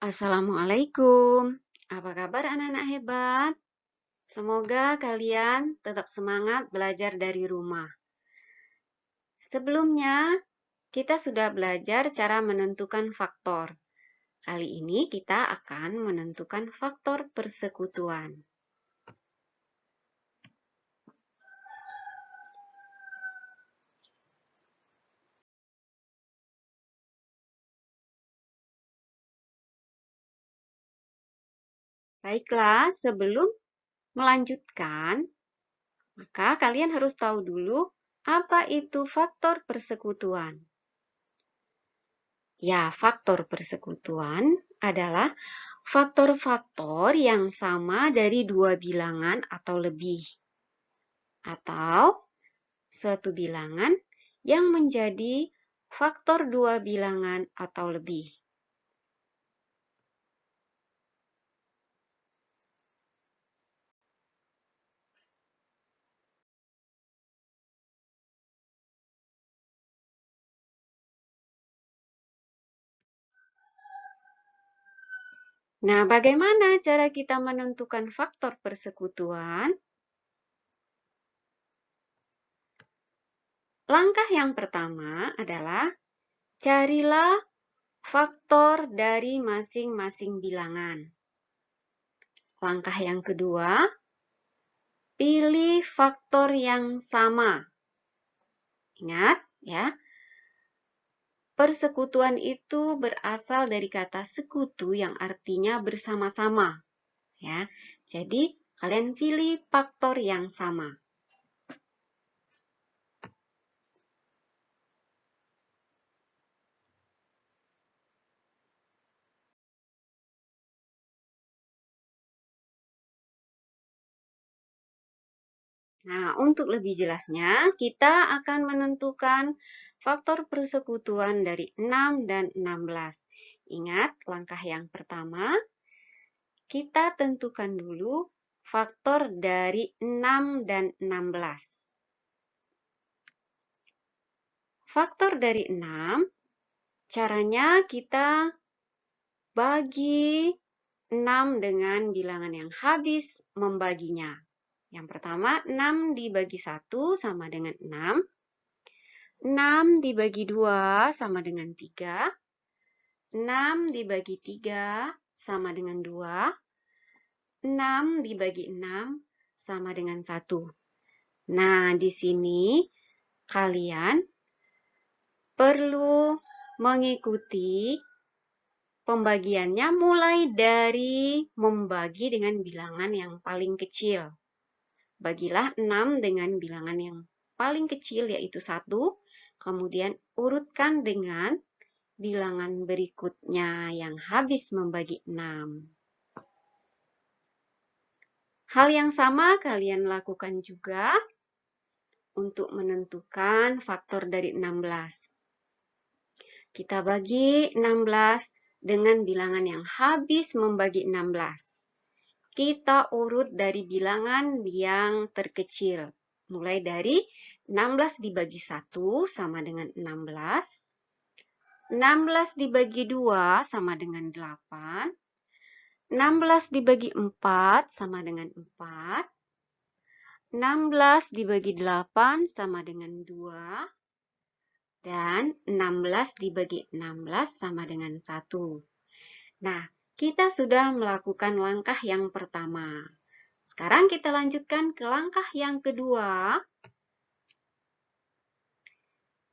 Assalamualaikum. Apa kabar anak-anak hebat? Semoga kalian tetap semangat belajar dari rumah. Sebelumnya, kita sudah belajar cara menentukan faktor. Kali ini kita akan menentukan faktor persekutuan. Baiklah, sebelum melanjutkan, maka kalian harus tahu dulu apa itu faktor persekutuan. Ya, faktor persekutuan adalah faktor-faktor yang sama dari dua bilangan atau lebih, atau suatu bilangan yang menjadi faktor dua bilangan atau lebih. Nah, bagaimana cara kita menentukan faktor persekutuan? Langkah yang pertama adalah carilah faktor dari masing-masing bilangan. Langkah yang kedua, pilih faktor yang sama. Ingat ya, persekutuan itu berasal dari kata sekutu yang artinya bersama-sama. Ya, jadi kalian pilih faktor yang sama. Nah, untuk lebih jelasnya, kita akan menentukan faktor persekutuan dari 6 dan 16. Ingat, langkah yang pertama, kita tentukan dulu faktor dari 6 dan 16. Faktor dari 6, caranya kita bagi 6 dengan bilangan yang habis membaginya. Yang pertama, 6 dibagi 1 sama dengan 6. 6 dibagi 2 sama dengan 3. 6 dibagi 3 sama dengan 2. 6 dibagi 6 sama dengan 1. Nah, di sini kalian perlu mengikuti pembagiannya mulai dari membagi dengan bilangan yang paling kecil. Bagilah 6 dengan bilangan yang paling kecil yaitu 1, kemudian urutkan dengan bilangan berikutnya yang habis membagi 6. Hal yang sama kalian lakukan juga untuk menentukan faktor dari 16. Kita bagi 16 dengan bilangan yang habis membagi 16. Kita urut dari bilangan yang terkecil. Mulai dari 16 dibagi 1 sama dengan 16. 16 dibagi 2 sama dengan 8. 16 dibagi 4 sama dengan 4. 16 dibagi 8 sama dengan 2. Dan 16 dibagi 16 sama dengan 1. Nah, kita sudah melakukan langkah yang pertama. Sekarang kita lanjutkan ke langkah yang kedua.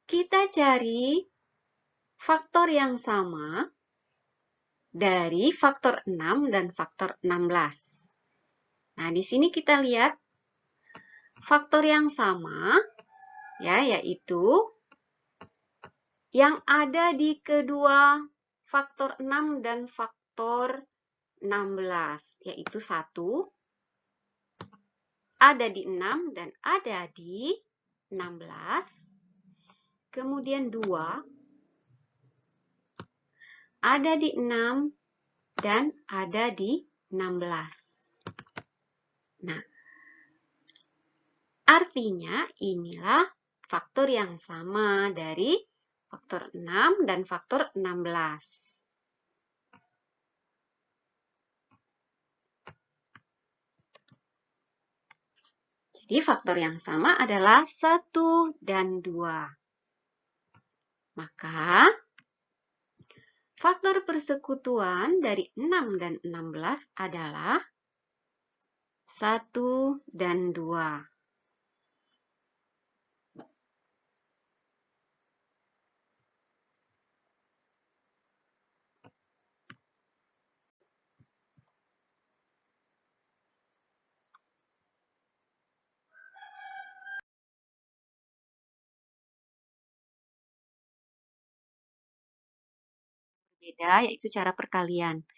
Kita cari faktor yang sama dari faktor 6 dan faktor 16. Nah, di sini kita lihat faktor yang sama, ya, yaitu yang ada di kedua faktor 6 dan faktor 16, yaitu 1, ada di 6 dan ada di 16. Kemudian 2, ada di 6 dan ada di 16. Nah, artinya inilah faktor yang sama dari faktor 6 dan faktor 16. Jadi faktor yang sama adalah 1 dan 2. Maka faktor persekutuan dari 6 dan 16 adalah 1 dan 2. Beda, yaitu cara perkalian.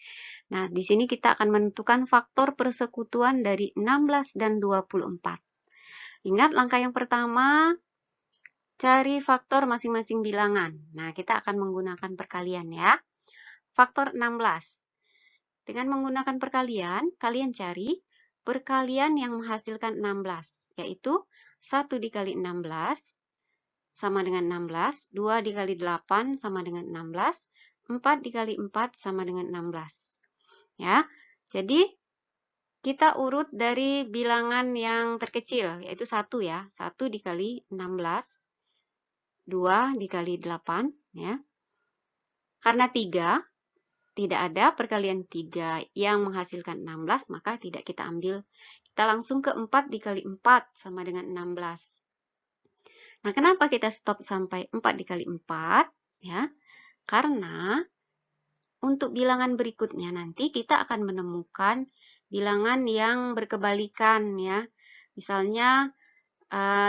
Nah, di sini kita akan menentukan faktor persekutuan dari 16 dan 24. Ingat langkah yang pertama, cari faktor masing-masing bilangan. Nah, kita akan menggunakan perkalian ya. Faktor 16. Dengan menggunakan perkalian, kalian cari perkalian yang menghasilkan 16, yaitu 1 dikali 16 sama dengan 16, 2 dikali 8 sama dengan 16, 4 dikali 4 sama dengan 16. Ya, jadi kita urut dari bilangan yang terkecil, yaitu 1 ya. 1 dikali 16, 2 dikali 8, ya. Karena 3, tidak ada perkalian 3 yang menghasilkan 16, maka tidak kita ambil. Kita langsung ke 4 dikali 4 sama dengan 16. Nah, kenapa kita stop sampai 4 dikali 4? Ya, karena untuk bilangan berikutnya nanti kita akan menemukan bilangan yang berkebalikan ya. Misalnya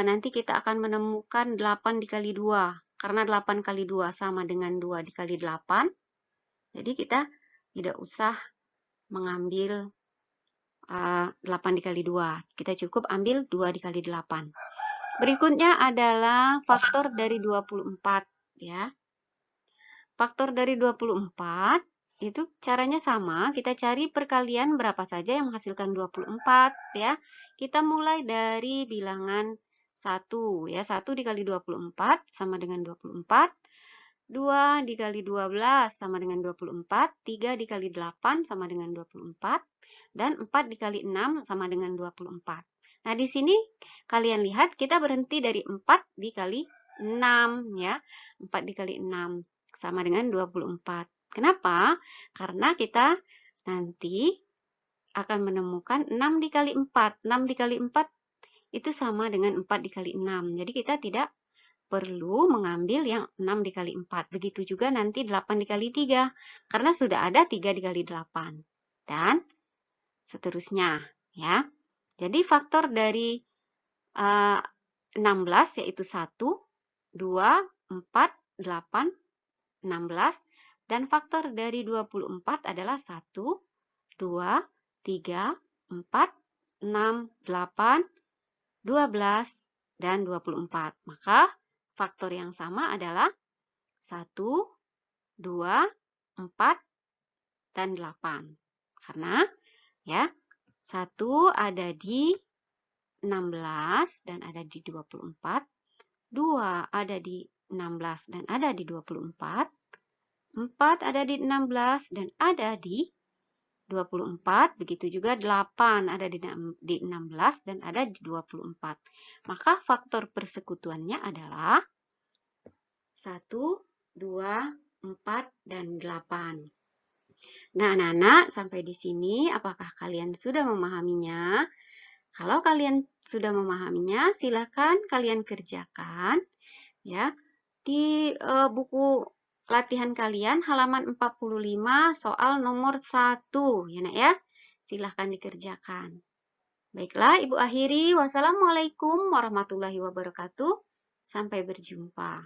nanti kita akan menemukan 8 dikali 2. Karena 8 kali 2 sama dengan 2 dikali 8. Jadi kita tidak usah mengambil 8 dikali 2. Kita cukup ambil 2 dikali 8. Berikutnya adalah faktor dari 24 ya. Faktor dari 24 itu caranya sama, kita cari perkalian berapa saja yang menghasilkan 24 ya. Kita mulai dari bilangan 1 ya, 1 dikali 24 sama dengan 24, 2 dikali 12 sama dengan 24, 3 dikali 8 sama dengan 24, dan 4 dikali 6 sama dengan 24. Nah, di sini kalian lihat kita berhenti dari 4 dikali 6 ya. 4 dikali 6 sama dengan 24. Kenapa? Karena kita nanti akan menemukan 6 dikali 4. 6 dikali 4 itu sama dengan 4 dikali 6. Jadi kita tidak perlu mengambil yang 6 dikali 4. Begitu juga nanti 8 dikali 3. Karena sudah ada 3 dikali 8. Dan seterusnya. Ya. Jadi faktor dari 16 yaitu 1, 2, 4, 8, 16, dan faktor dari 24 adalah 1, 2, 3, 4, 6, 8, 12, dan 24. Maka faktor yang sama adalah 1, 2, 4, dan 8. Karena ya 1 ada di 16 dan ada di 24, 2 ada di 16 dan ada di 24, 4 ada di 16 dan ada di 24, begitu juga 8 ada di 16 dan ada di 24. Maka faktor persekutuannya adalah 1, 2, 4, dan 8. Nah, anak-anak, sampai di sini apakah kalian sudah memahaminya? Kalau kalian sudah memahaminya, silakan kalian kerjakan ya di buku latihan kalian halaman 45 soal nomor 1 ya Nak ya. Silahkan dikerjakan. Baiklah, Ibu akhiri. Wassalamualaikum warahmatullahi wabarakatuh. Sampai berjumpa.